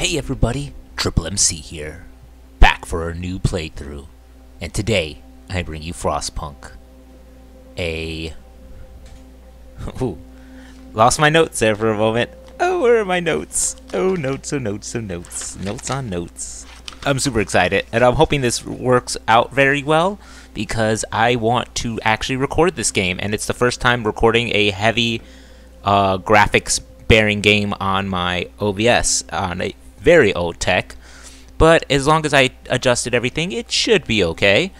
Hey everybody, Triple MC here, back for a new playthrough, and today I bring you Frostpunk. Ooh, lost my notes there for a moment. Oh, where are my notes? Oh, notes, oh notes, oh notes, notes on notes. I'm super excited, and I'm hoping this works out very well, because I want to actually record this game, and it's the first time recording a heavy graphics bearing game on my OBS, on a very old tech, but as long as I adjusted everything, it should be okay.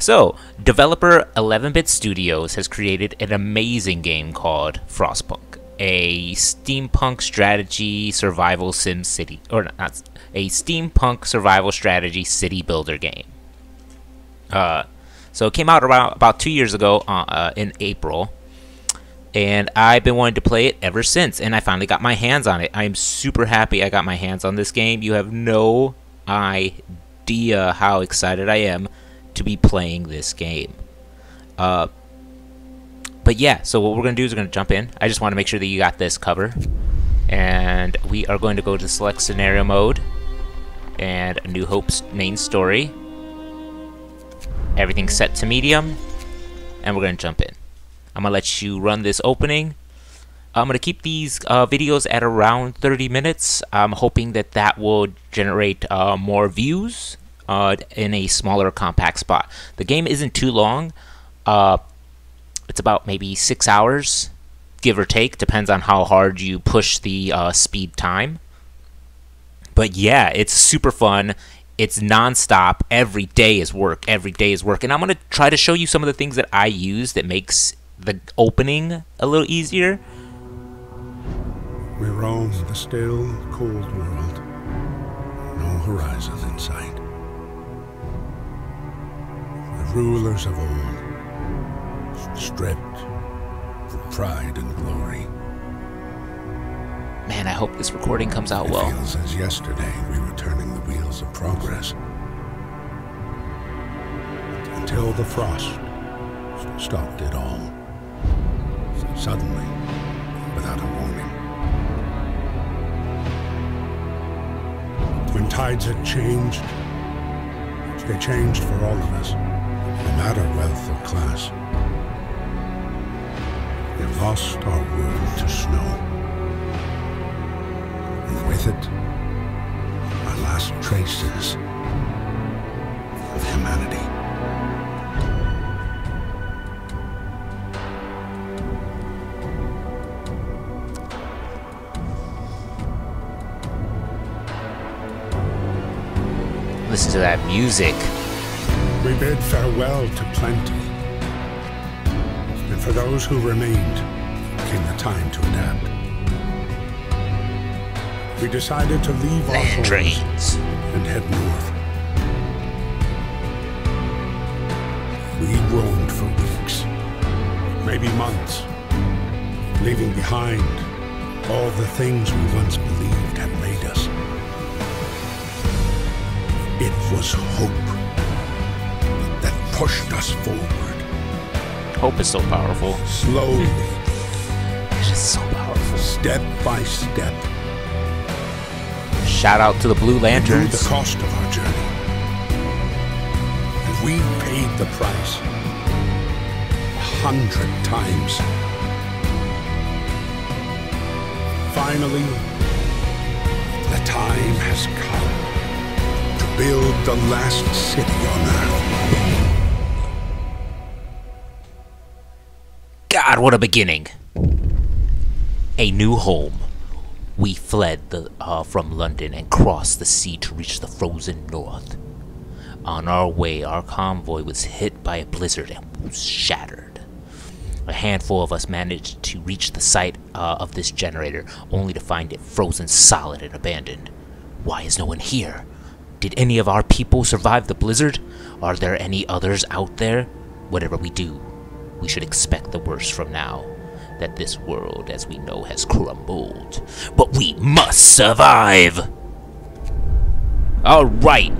So, developer 11-Bit Studios has created an amazing game called Frostpunk, a steampunk strategy survival sim city, or not, a steampunk survival strategy city builder game. So it came out around about 2 years ago in April. And I've been wanting to play it ever since, and I finally got my hands on it. I'm super happy I got my hands on this game. You have no idea how excited I am to be playing this game. But yeah, so what we're going to do is we're going to jump in. I just want to make sure that you got this cover. And we are going to go to select scenario mode and A New Hope's main story. Everything's set to medium, and we're going to jump in. I'm going to let you run this opening. I'm going to keep these videos at around 30 minutes. I'm hoping that that will generate more views in a smaller compact spot. The game isn't too long. It's about maybe 6 hours, give or take. Depends on how hard you push the speed time. But yeah, it's super fun. It's non-stop. Every day is work. Every day is work. And I'm going to try to show you some of the things that I use that makes the opening a little easier. We roam the still, cold world. No horizon in sight. The rulers of old, stripped from pride and glory. Man, I hope this recording comes out well. It feels as yesterday we were turning the wheels of progress. Until the frost stopped it all. Suddenly, without a warning. When tides had changed, they changed for all of us, no matter wealth or class. We lost our world to snow, and with it, our last traces of humanity. Listen to that music. We bid farewell to plenty. And for those who remained, came the time to adapt. We decided to leave our homes and head north. We roamed for weeks, maybe months, leaving behind all the things we once believed had made us. It was hope that pushed us forward. Hope is so powerful. Slowly. It's just so powerful. Step by step. Shout out to the Blue Lanterns. We knew the cost of our journey. And we paid the price 100 times. Finally, the time has come. Build the last city on Earth. God, what a beginning. A new home. We fled from London and crossed the sea to reach the frozen north. On our way, our convoy was hit by a blizzard and was shattered. A handful of us managed to reach the site of this generator, only to find it frozen solid and abandoned. Why is no one here? Did any of our people survive the blizzard? Are there any others out there? Whatever we do, we should expect the worst from now. That this world, as we know, has crumbled. But we must survive! Alright,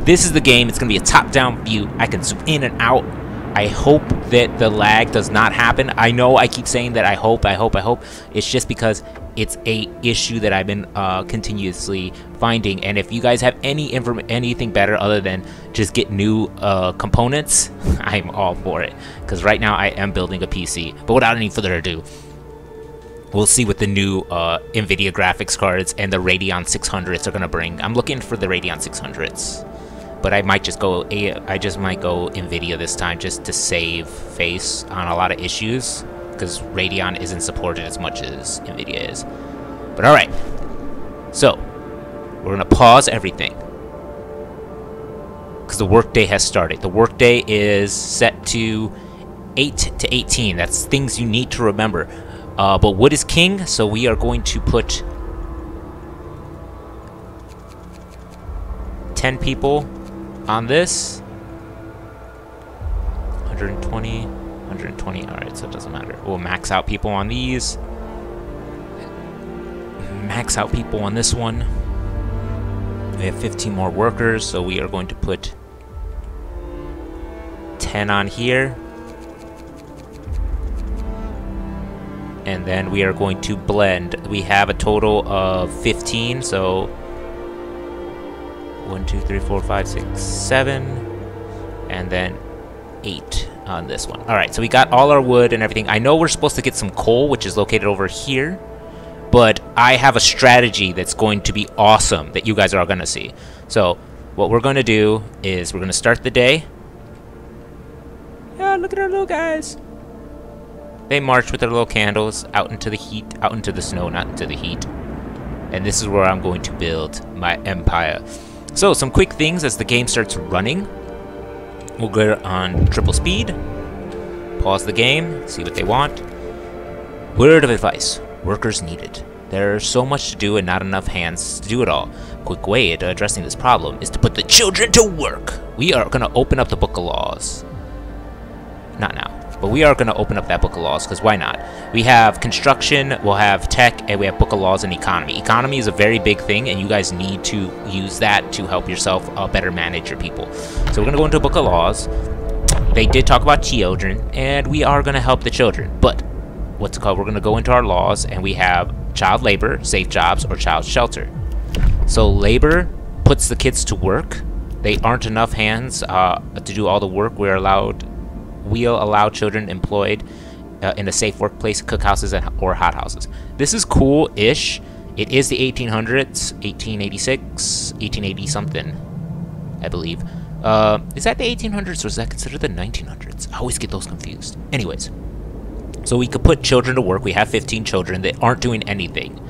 this is the game. It's going to be a top-down view. I can zoom in and out. I hope that the lag does not happen. I know I keep saying that I hope. It's just because It's a issue that I've been continuously finding, and if you guys have anything better other than just get new components, I'm all for it. Because right now I am building a PC. But without any further ado, we'll see what the new NVIDIA graphics cards and the Radeon 600s are gonna bring. I'm looking for the Radeon 600s, but I might just go NVIDIA this time just to save face on a lot of issues, because Radeon isn't supported as much as NVIDIA is. But alright, so we're gonna pause everything because the workday has started. The workday is set to 8 to 18. That's things you need to remember. But wood is king, so we are going to put 10 people on this. 120, 120. Alright, so it doesn't matter. We'll max out people on these. Max out people on this one. We have 15 more workers, so we are going to put 10 on here. And then we are going to blend. We have a total of 15, so 1, 2, 3, 4, 5, 6, 7, and then 8 on this one. Alright, so we got all our wood and everything. I know we're supposed to get some coal, which is located over here, but I have a strategy that's going to be awesome that you guys are all going to see. So what we're going to do is we're going to start the day. Yeah, look at our little guys. They march with their little candles out into the heat, out into the snow, not into the heat. And this is where I'm going to build my empire. So, some quick things as the game starts running. We'll go on triple speed. Pause the game, see what they want. Word of advice, workers needed. There's so much to do and not enough hands to do it all. Quick way to addressing this problem is to put the children to work. We are going to open up the book of laws. Not now. But we are going to open up that book of laws, because why not? We have construction, we'll have tech, and we have book of laws and economy. Economy is a very big thing, and you guys need to use that to help yourself better manage your people. So we're going to go into book of laws. They did talk about children, and we are going to help the children. But what's it called? We're going to go into our laws, and we have child labor, safe jobs, or child shelter. So labor puts the kids to work. They aren't enough hands to do all the work. We'll allow children employed in a safe workplace, cookhouses, or hothouses. This is cool-ish. It is the 1800s, 1886, 1880 something, I believe. Is that the 1800s or is that considered the 1900s? I always get those confused. Anyways, so we could put children to work. We have 15 children that aren't doing anything.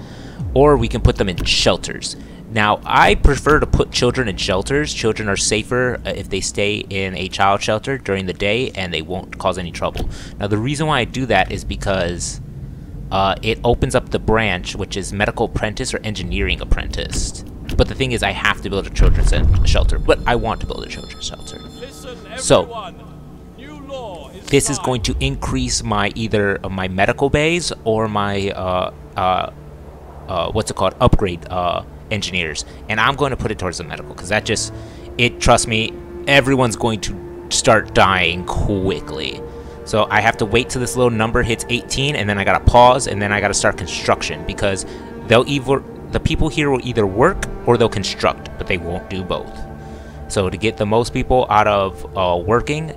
Or we can put them in shelters. Now, I prefer to put children in shelters. Children are safer if they stay in a child shelter during the day, and they won't cause any trouble. Now, the reason why I do that is because it opens up the branch, which is medical apprentice or engineering apprentice. But the thing is, I have to build a children's shelter. But I want to build a children's shelter. So, this is going to increase my either my medical bays or my upgrade engineers, and I'm going to put it towards the medical, because that just, trust me, everyone's going to start dying quickly. So I have to wait till this little number hits 18, and then I gotta pause, and then I gotta start construction, because the people here will either work or they'll construct, but they won't do both. So to get the most people out of working,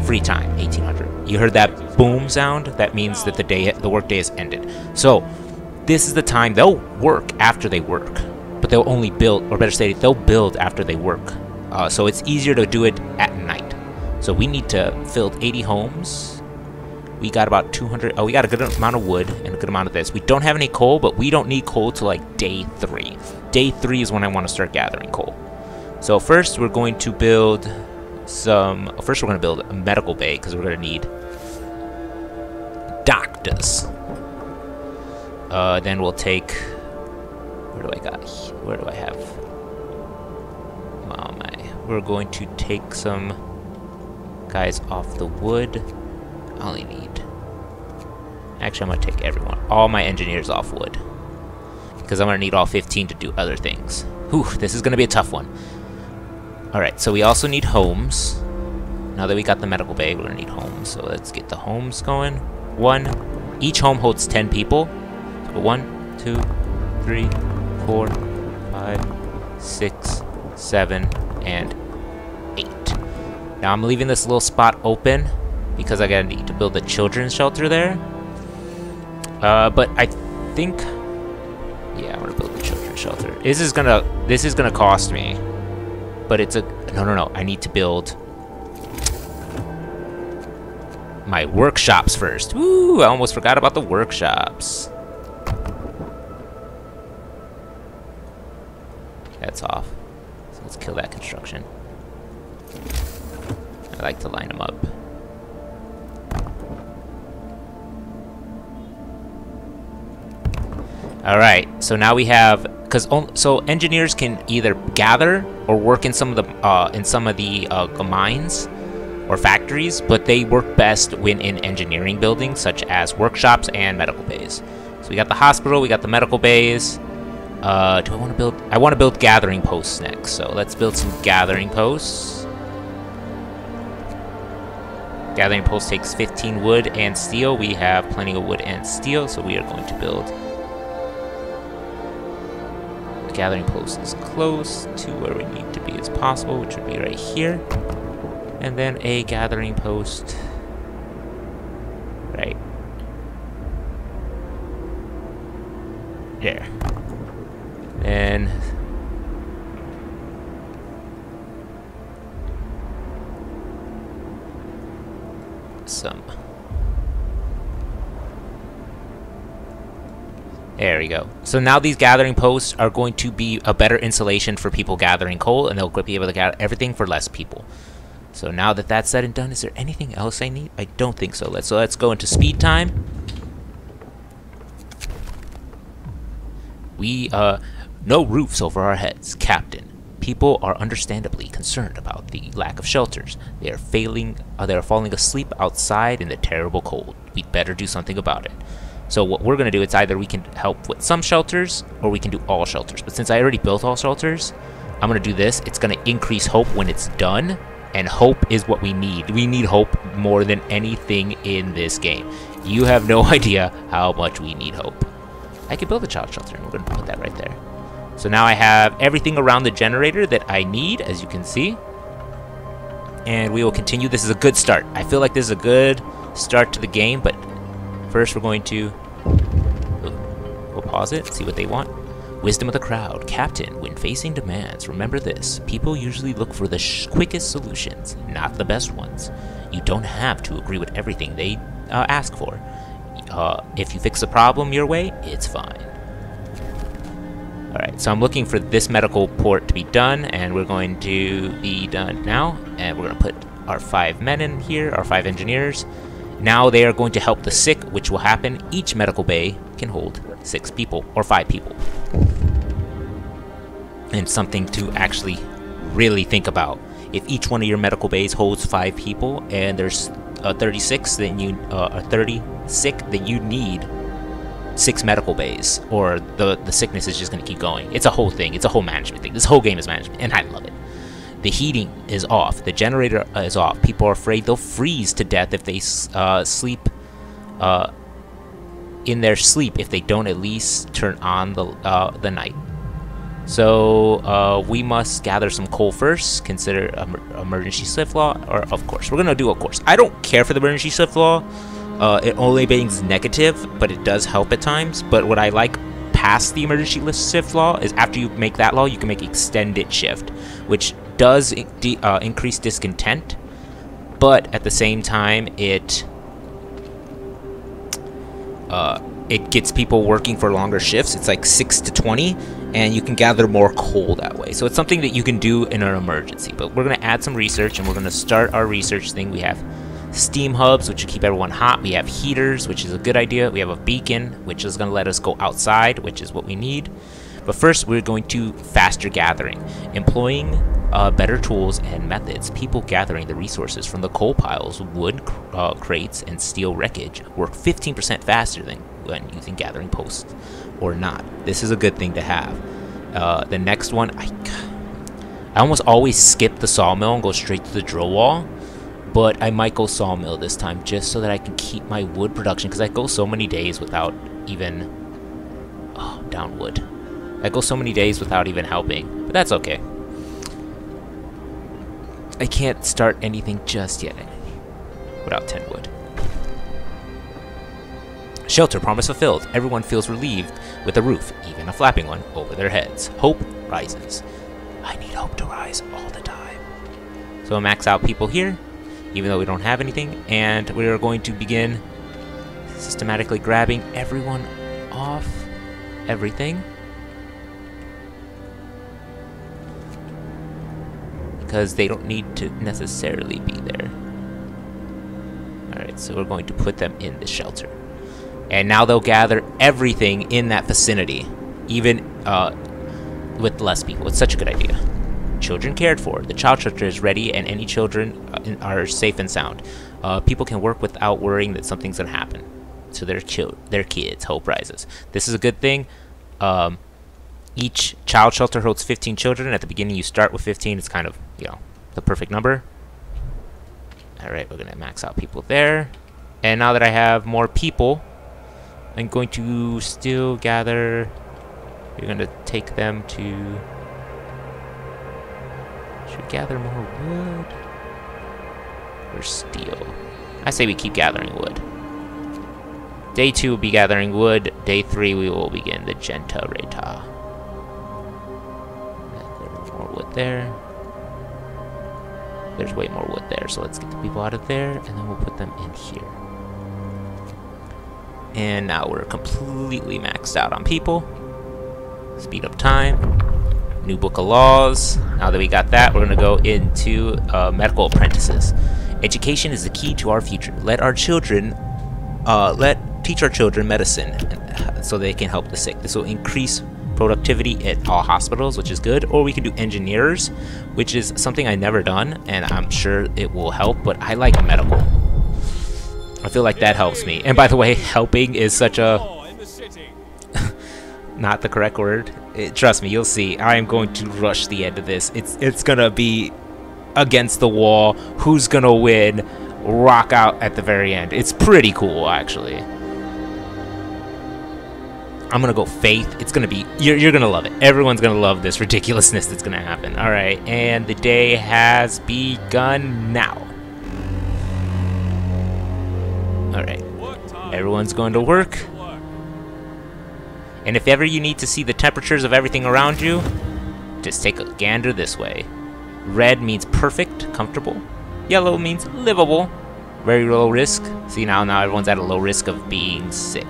free time, 1800. You heard that boom sound? That means that the workday has ended. So this is the time they'll work after they work, but they'll only build, or better stated, they'll build after they work. So it's easier to do it at night. So we need to build 80 homes. We got about 200. Oh, we got a good amount of wood and a good amount of this. We don't have any coal, but we don't need coal till like day 3. Day 3 is when I want to start gathering coal. So first we're going to build First we're going to build a medical bay, because we're going to need doctors. Then we'll take, where do I have, we're going to take some guys off the wood. I only need, actually I'm going to take everyone, all my engineers off wood, because I'm going to need all 15 to do other things. Whew, this is going to be a tough one. Alright, so we also need homes. Now that we got the medical bay, we're going to need homes, so let's get the homes going. Each home holds 10 people. Go 1, 2, 3, 4, 5, 6, 7, and 8. Now I'm leaving this little spot open because I gotta need to build a children's shelter there. But I think, yeah, I want to build a children's shelter. This is gonna cost me, but it's a no. I need to build my workshops first. Woo! I almost forgot about the workshops. That's off. So let's kill that construction. I like to line them up. Alright, so now we have, so engineers can either gather or work in some of the mines or factories, but they work best when in engineering buildings such as workshops and medical bays. So we got the hospital, we got the medical bays. Do I want to build? I want to build gathering posts next, so let's build some gathering posts. Gathering post takes 15 wood and steel. We have plenty of wood and steel, so we are going to build. The gathering post is close to where we need to be as possible, which would be right here. And then a gathering post right there. And some. There we go. So now these gathering posts are going to be a better insulation for people gathering coal, and they'll be able to gather everything for less people. So now that that's said and done, is there anything else I need? I don't think so. Let's go into speed time. We no roofs over our heads, Captain. People are understandably concerned about the lack of shelters. They are falling asleep outside in the terrible cold. We'd better do something about it. So what we're gonna do is either we can help with some shelters or we can do all shelters. But since I already built all shelters, I'm gonna do this. It's gonna increase hope when it's done. And hope is what we need. We need hope more than anything in this game. You have no idea how much we need hope. I can build a child shelter, and we're going to put that right there. So now I have everything around the generator that I need, as you can see. And we will continue. This is a good start. I feel like this is a good start to the game, but first we're going to... We'll pause it, see what they want. Wisdom of the crowd. Captain, when facing demands, remember this. People usually look for the quickest solutions, not the best ones. You don't have to agree with everything they ask for. If you fix the problem your way, it's fine. Alright, so I'm looking for this medical port to be done, and we're going to be done now. And we're going to put our 5 men in here, our 5 engineers. Now they are going to help the sick, which will happen. Each medical bay can hold 6 people, or 5 people. And something to actually really think about. If each one of your medical bays holds 5 people, and there's 36, then you 30 sick, then you need 6 medical bays, or the sickness is just going to keep going. It's a whole thing. It's a whole management thing. This whole game is management, and I love it. The heating is off. The generator is off. People are afraid they'll freeze to death if they sleep in their sleep if they don't at least turn on the night. So we must gather some coal first. Consider emergency shift law, or of course we're gonna do a course. I don't care for the emergency shift law. It only brings negative, but it does help at times. But what I like past the emergency shift law is after you make that law, you can make extended shift, which does increase discontent, but at the same time it gets people working for longer shifts. It's like 6 to 20, and you can gather more coal that way. So it's something that you can do in an emergency. But we're going to add some research, and we're going to start our research thing. We have steam hubs, which will keep everyone hot. We have heaters, which is a good idea. We have a beacon, which is going to let us go outside, which is what we need. But first, we're going to faster gathering, employing better tools and methods. People gathering the resources from the coal piles, wood crates, and steel wreckage work 15% faster than when using gathering posts or not. This is a good thing to have. The next one, I almost always skip the sawmill and go straight to the drill wall, but I might go sawmill this time just so that I can keep my wood production, because I go so many days without even down wood. I go so many days without even helping, but that's okay. I can't start anything just yet without 10 wood. Shelter, promise fulfilled. Everyone feels relieved with a roof, even a flapping one, over their heads. Hope rises. I need hope to rise all the time. So I'll max out people here, even though we don't have anything, and we are going to begin systematically grabbing everyone off everything. Because they don't need to necessarily be there. Alright, so we're going to put them in the shelter. And now they'll gather everything in that vicinity, even with less people. It's such a good idea. Children cared for. The child shelter is ready, and any children are safe and sound. People can work without worrying that something's going to happen to their kids. Hope rises. This is a good thing. Each child shelter holds 15 children. At the beginning, you start with 15. It's kind of, the perfect number. All right, we're going to max out people there. And now that I have more people, I'm going to still gather. We're going to take them to... Should we gather more wood? Or steel? I say we keep gathering wood. Day 2 will be gathering wood. Day 3 we will begin the Gentareta. There's more wood there. There's way more wood there, so let's get the people out of there, and then we'll put them in here. And now we're completely maxed out on people. Speed up time. New book of laws. Now that we got that, we're going to go into medical apprentices. Education is the key to our future. Let our children, teach our children medicine so they can help the sick. This will increase productivity at all hospitals, which is good. Or we can do engineers, which is something I've never done, and I'm sure it will help, but I like medical. I feel like that helps me. And by the way, helping is such a... not the correct word. Trust me, you'll see. I am going to rush the end of this. It's gonna be against the wall. Who's gonna win? Rock out at the very end. It's pretty cool, actually. I'm gonna go faith. It's gonna be... You're gonna love it. Everyone's gonna love this ridiculousness that's gonna happen. Alright, and the day has begun now. Alright, everyone's going to work. And if ever you need to see the temperatures of everything around you, just take a gander this way. Red means perfect, comfortable. Yellow means livable, very low risk. See, now everyone's at a low risk of being sick.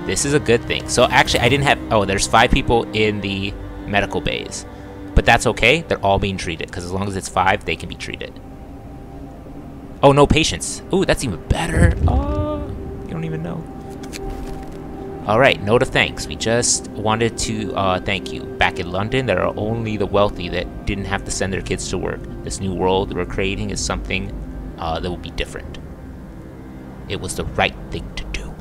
This is a good thing. So actually, I didn't have... Oh, there's 5 people in the medical bays. But that's okay. They're all being treated, because as long as it's 5, they can be treated. Oh, no patients. Ooh, that's even better. Oh, you don't even know. Alright, note of thanks. We just wanted to thank you. Back in London, there are only the wealthy that didn't have to send their kids to work. This new world we're creating is something that will be different. It was the right thing to do.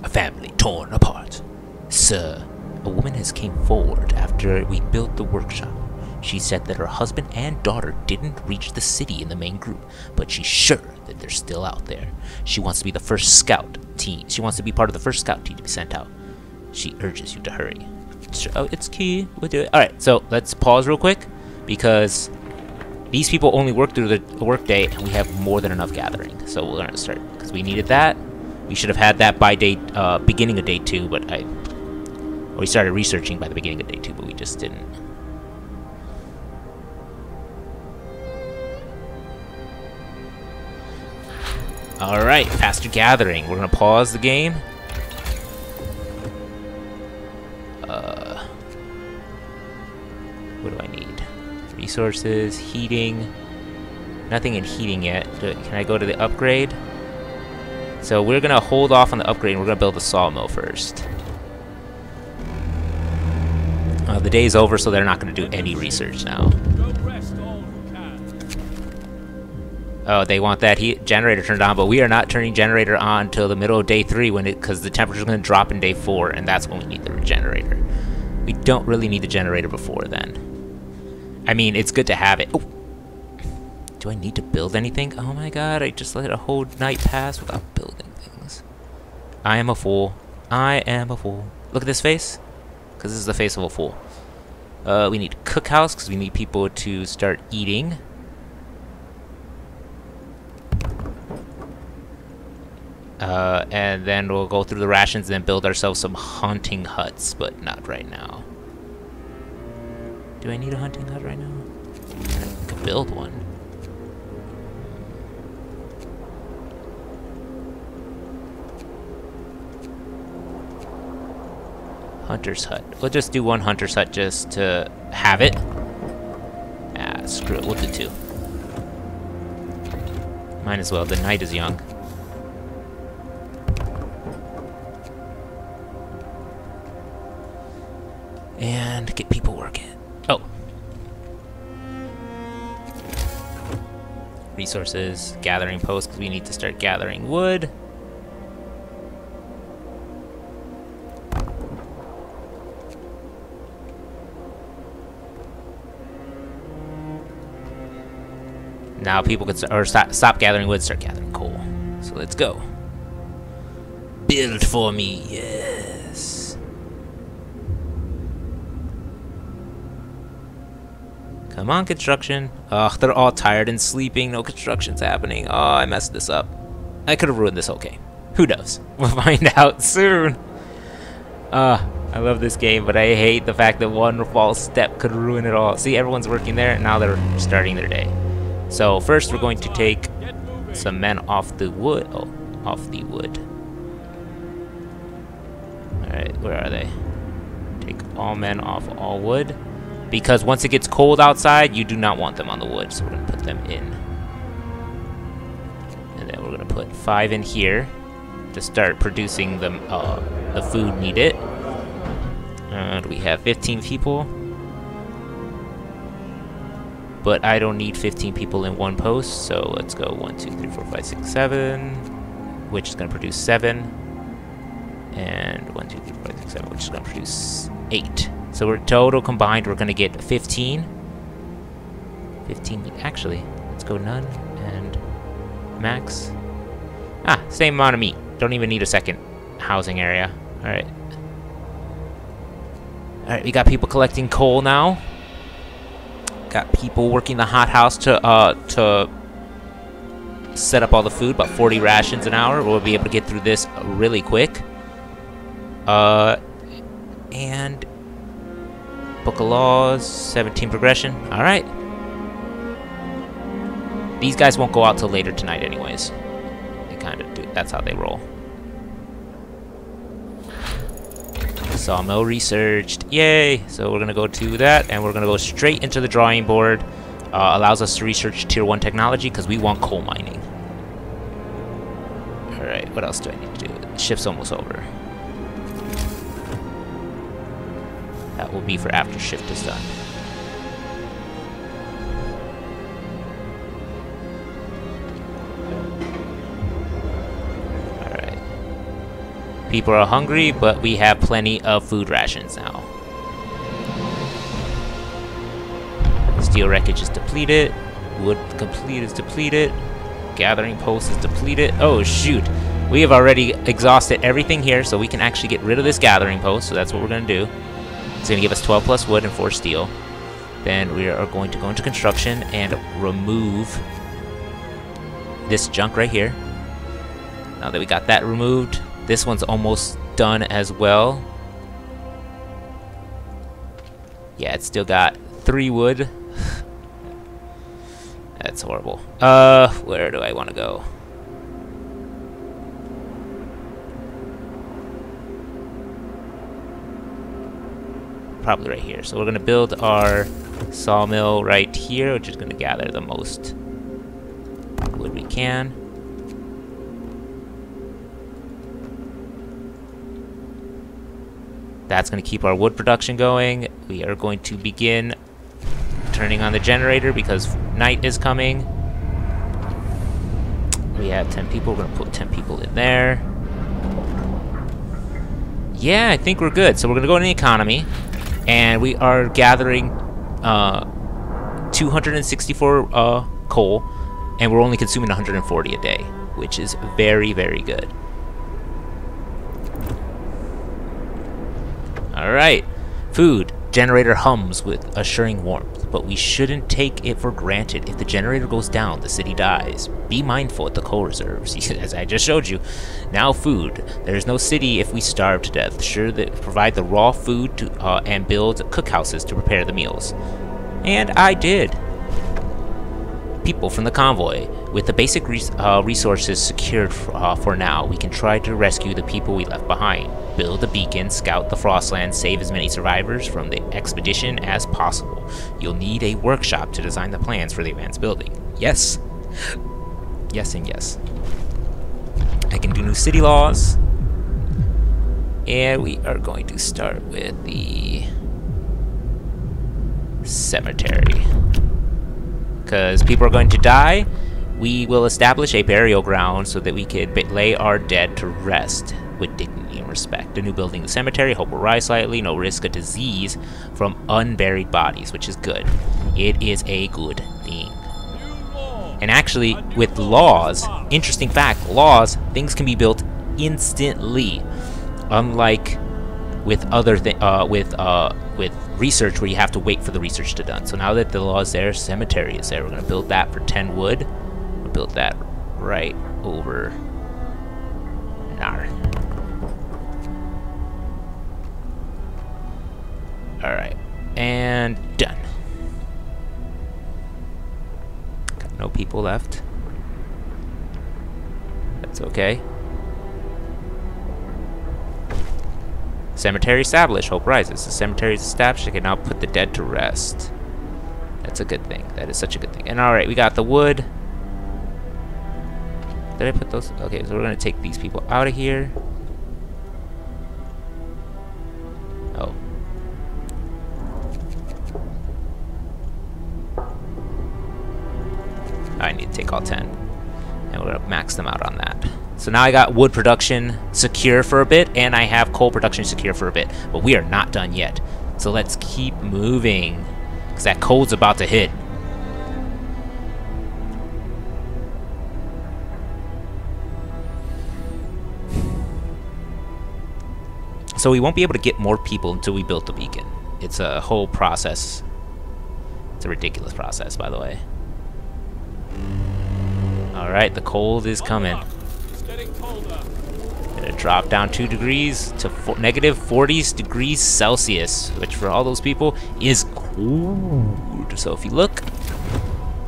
A family torn apart. Sir, a woman has came forward after we built the workshop. She said that her husband and daughter didn't reach the city in the main group, but she's sure that they're still out there. She wants to be the first scout team. She wants to be part of the first scout team to be sent out. She urges you to hurry. Oh, it's key. We'll do it. Alright, so let's pause real quick, because these people only work through the workday, and we have more than enough gathering. So we're going to start, because we needed that. We should have had that by day, beginning of day 2, but we started researching by the beginning of day 2, but we just didn't. Alright, faster gathering. We're gonna pause the game. What do I need? Resources, heating. Nothing in heating yet. Can I go to the upgrade? So we're gonna hold off on the upgrade and we're gonna build a sawmill first. The day's over, so they're not gonna do any research now. Oh, they want that heat generator turned on, but we are not turning generator on until the middle of day 3 because the temperature is going to drop in day 4, and that's when we need the generator. We don't really need the generator before then. I mean, it's good to have it. Oh. Do I need to build anything? Oh my god, I just let a whole night pass without building things. I am a fool. I am a fool. Look at this face. Because this is the face of a fool. We need a cookhouse because we need people to start eating. And then we'll go through the rations and then build ourselves some hunting huts, but not right now. Do I need a hunting hut right now? I could build one. Hunter's hut. We'll just do one hunter's hut just to have it. Ah, screw it. We'll do two. Might as well. The night is young. And get people working. Oh. Resources. Gathering posts, because we need to start gathering wood. Now people can stop gathering wood, start gathering coal. So let's go. Build for me, yes. Come on, construction. Ugh, they're all tired and sleeping. No construction's happening. Oh, I messed this up. I could have ruined this whole game. Who knows? We'll find out soon. I love this game, but I hate the fact that one false step could ruin it all. See, everyone's working there, and now they're starting their day. So first we're going to take some men off the wood. Oh, off the wood. Alright, where are they? Take all men off all wood. Because once it gets cold outside, you do not want them on the wood. So we're going to put them in. And then we're going to put 5 in here to start producing the food needed. And we have 15 people. But I don't need 15 people in one post, so let's go 1, 2, 3, 4, 5, 6, 7, which is going to produce 7, and 1, 2, 3, 4, 5, 6, 7, which is going to produce 8. So we're total combined, we're going to get 15. 15, actually, let's go none, and max. Ah, same amount of meat. Don't even need a second housing area. Alright. Alright, we got people collecting coal now. Got people working the hothouse to set up all the food, about 40 rations an hour. We'll be able to get through this really quick. And Book of Laws, 17 progression. All right. These guys won't go out till later tonight anyways. They kind of do. That's how they roll. Sawmill researched. Yay! So we're going to go to that, and we're going to go straight into the drawing board. Allows us to research Tier 1 technology, because we want coal mining. Alright, what else do I need to do? The shift's almost over. That will be for after shift is done. People are hungry, but we have plenty of food rations now. Steel wreckage is depleted. Wood complete is depleted. Gathering post is depleted. Oh shoot. We have already exhausted everything here, so we can actually get rid of this gathering post, so that's what we're going to do. It's going to give us 12 plus wood and 4 steel. Then we are going to go into construction and remove this junk right here. Now that we got that removed, this one's almost done as well. Yeah, it's still got 3 wood. That's horrible. Where do I want to go? Probably right here. So we're going to build our sawmill right here, which is going to gather the most wood we can. That's going to keep our wood production going. We are going to begin turning on the generator because night is coming. We have 10 people. We're going to put 10 people in there. Yeah, I think we're good. So we're going to go in the economy. And we are gathering 264 coal. And we're only consuming 140 a day, which is very, very good. Alright. Food. Generator hums with assuring warmth, but we shouldn't take it for granted. If the generator goes down, the city dies. Be mindful at the coal reserves, as I just showed you. Now food. There is no city if we starve to death. Sure that provide the raw food to, and build cookhouses to prepare the meals. And I did. People from the convoy. With the basic resources secured for now, we can try to rescue the people we left behind. Build a beacon, scout the Frostland, save as many survivors from the expedition as possible. You'll need a workshop to design the plans for the advanced building. Yes. Yes and yes. I can do new city laws. And we are going to start with the cemetery. Because people are going to die, we will establish a burial ground so that we can lay our dead to rest with dignity and respect. A new building, the cemetery, hope will rise slightly, no risk of disease from unburied bodies, which is good. It is a good thing. And actually, with laws, interesting fact, laws, things can be built instantly, unlike with other with research where you have to wait for the research to done. So now that the law is there, cemetery is there. We're gonna build that for 10 wood. We'll build that right over there. Alright, and done. Got no people left. That's okay. Cemetery established. Hope rises. The cemetery is established. I can now put the dead to rest. That's a good thing. That is such a good thing. And alright, we got the wood. Did I put those? Okay, so we're going to take these people out of here. Oh. I need to take all 10. And we're going to max them out on that. So now I got wood production secure for a bit, and I have coal production secure for a bit. But we are not done yet. So let's keep moving, because that coal's about to hit. So we won't be able to get more people until we build the beacon. It's a whole process. It's a ridiculous process, by the way. Alright, the cold is coming. Gonna drop down 2 degrees to negative 40 degrees Celsius, which for all those people is cold. So if you look,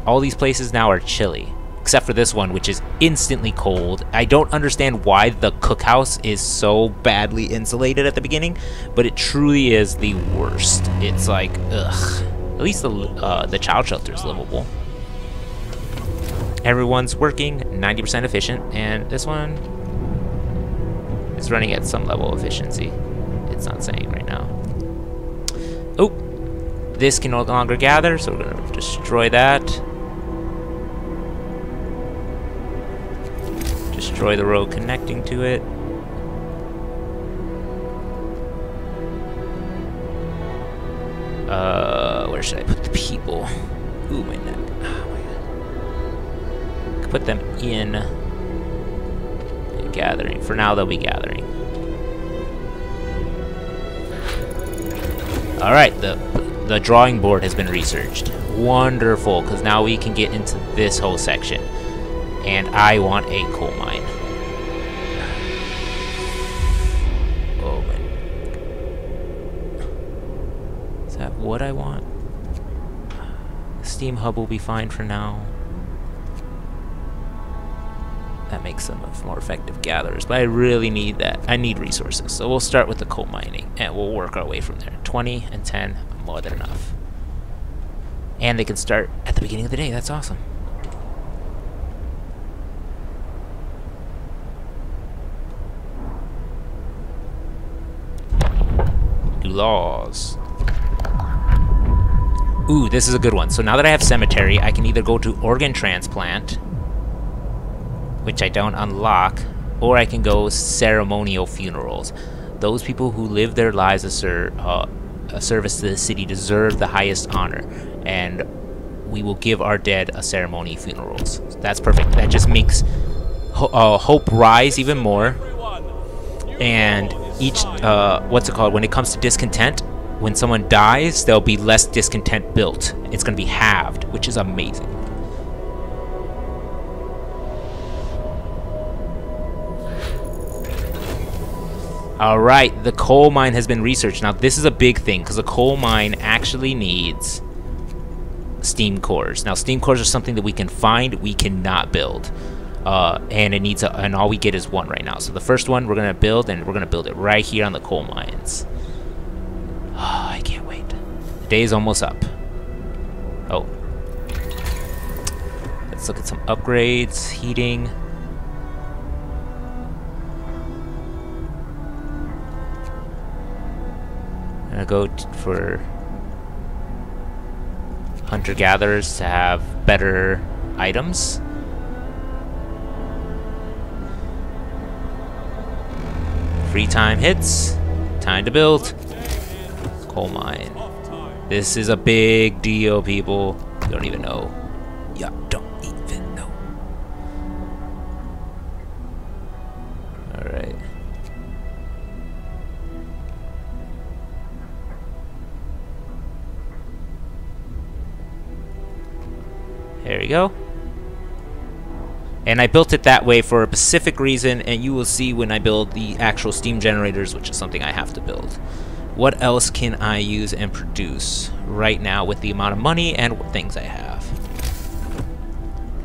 all these places now are chilly, except for this one, which is instantly cold. I don't understand why the cookhouse is so badly insulated at the beginning, but it truly is the worst. It's like, ugh. At least the child shelter is livable. Everyone's working 90% efficient, and this one is running at some level of efficiency. It's not saying right now. Oh, this can no longer gather, so we're gonna destroy that. Destroy the road connecting to it. Where should I put the people? Ooh, my neck. Oh my god. Put them in gathering. For now, they'll be gathering. Alright, the drawing board has been researched. Wonderful, because now we can get into this whole section. And I want a coal mine. Oh man. Is that what I want? Steam hub will be fine for now. That makes them more effective gatherers, but I really need that. I need resources, so we'll start with the coal mining, and we'll work our way from there. 20 and 10, more than enough. And they can start at the beginning of the day. That's awesome. New laws. Ooh, this is a good one. So now that I have cemetery, I can either go to organ transplant, which I don't unlock, or I can go ceremonial funerals. Those people who live their lives a service to the city deserve the highest honor, and we will give our dead a ceremony funerals. So that's perfect. That just makes hope rise even more, and each, what's it called? When it comes to discontent, when someone dies, there'll be less discontent built. It's going to be halved, which is amazing. Alright, the coal mine has been researched. Now, this is a big thing, because a coal mine actually needs steam cores. Now, steam cores are something that we can find, we cannot build. And it needs and all we get is one right now. So the first one we're going to build, and we're going to build it right here on the coal mines. Oh, I can't wait. The day is almost up. Oh. Let's look at some upgrades. Heating. I'm going to go for hunter-gatherers to have better items. Free time hits. Time to build. Coal mine. This is a big deal, people. You don't even know. Yeah, don't even know. Alright. There we go. And I built it that way for a specific reason, and you will see when I build the actual steam generators, which is something I have to build. What else can I use and produce right now with the amount of money and things I have?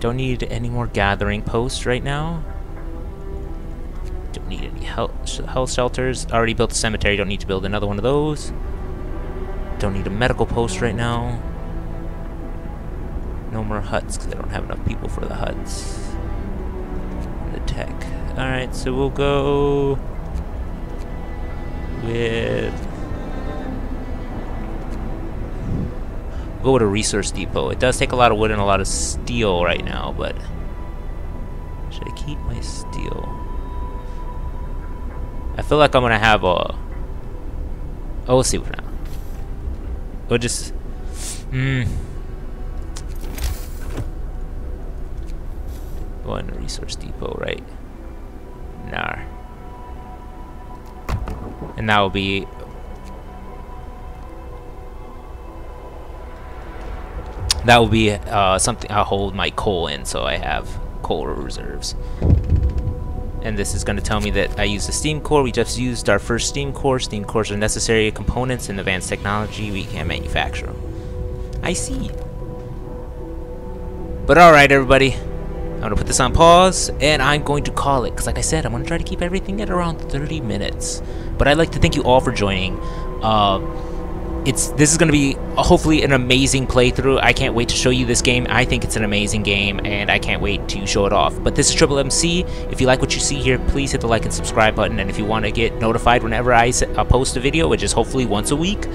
Don't need any more gathering posts right now. Don't need any health shelters. Already built a cemetery, don't need to build another one of those. Don't need a medical post right now. No more huts, because I don't have enough people for the huts. The tech. Alright, so we'll go with... We'll go with a resource depot. It does take a lot of wood and a lot of steel right now, but... Should I keep my steel? I feel like I'm going to have a... Oh, we'll see for now. We'll just... One resource depot, right? Nah. And that will be... That will be something I'll hold my coal in, so I have coal reserves. And this is going to tell me that I use the steam core. We just used our first steam core. Steam cores are necessary components in advanced technology. We can't manufacture them. I see. But alright, everybody. I'm going to put this on pause, and I'm going to call it. Because like I said, I'm going to try to keep everything at around 30 minutes. But I'd like to thank you all for joining. This is going to be hopefully an amazing playthrough. I can't wait to show you this game. I think it's an amazing game, and I can't wait to show it off. But this is Triple MC. If you like what you see here, please hit the like and subscribe button. And if you want to get notified whenever I post a video, which is hopefully once a week,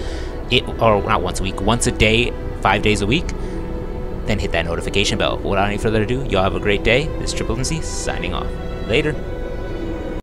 or not once a week, once a day, 5 days a week, then hit that notification bell. Without any further ado, y'all have a great day. This is Triple MC signing off. Later.